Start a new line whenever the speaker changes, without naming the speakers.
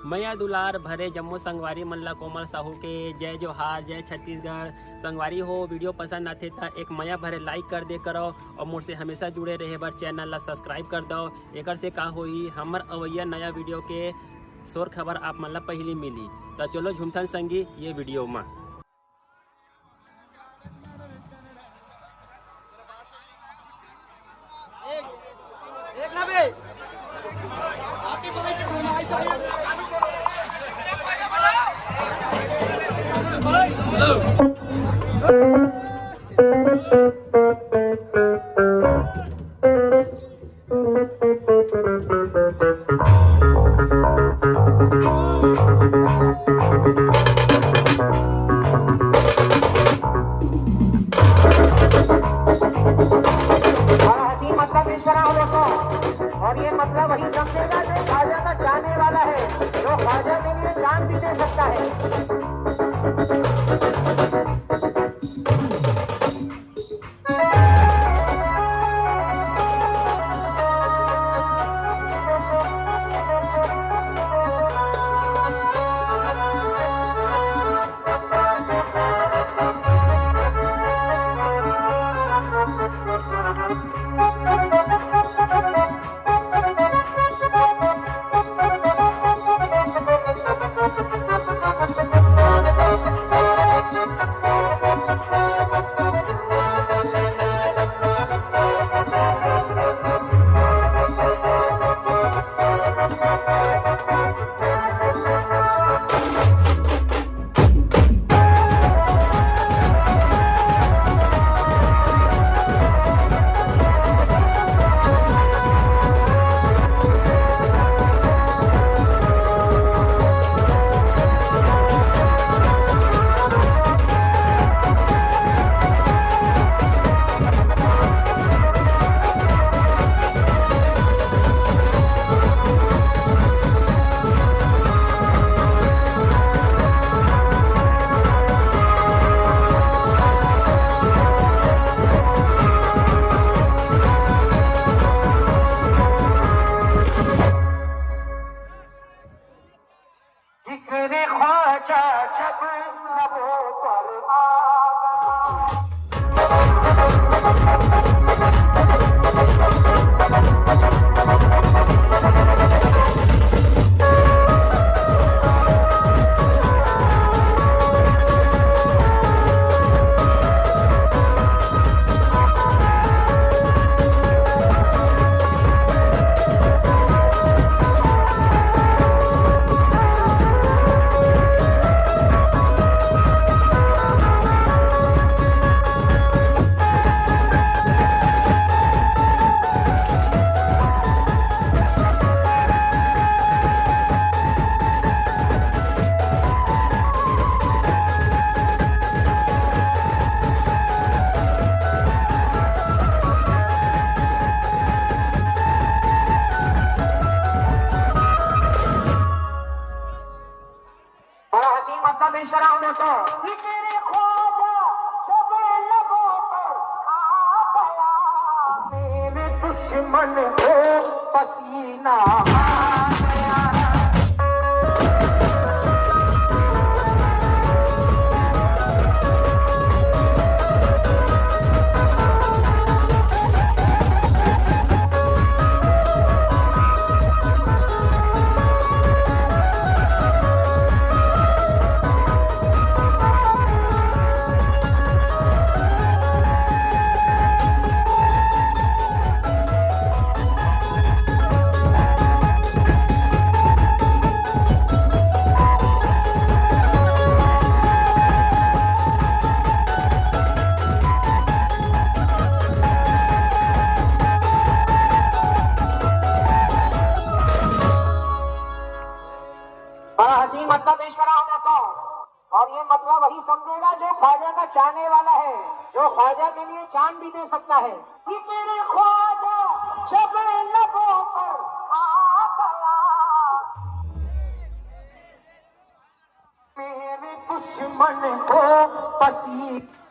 मैया दुलार भरे जम्मू संगवारी मल्ला कोमल साहू के जय जोहार, जय छत्तीसगढ़। संगवारी हो वीडियो पसंद आते तो एक मैया भरे लाइक कर दे करो और मुझसे हमेशा जुड़े रहे बर चैनल ला सब्सक्राइब कर दो। एक से का होई हमर अवैया नया वीडियो के शोर खबर आप मन ला पहली मिली। तो चलो झुमथन संगी ये वीडियो में।
और ये मतलब वही समझेगा जो ख्वाजा का चाहने वाला है, जो ख्वाजा के लिए जान भी दे सकता है। जिक्र ख्वाजा जब लबों पर पेश करा हूं दोस्तों। तेरे ख्वाजा जब लबों पर आ गया, मेरे दुश्मन को पसीना आ गया। मतलब पेश करा हूं दोस्तों। और ये मतलब वही समझेगा जो ख्वाजा का चाहने वाला है, जो ख्वाजा के लिए जान भी दे सकता है। कि तेरे ख्वाजा जब लबों पर आ गया, मेरे दुश्मन को पसीना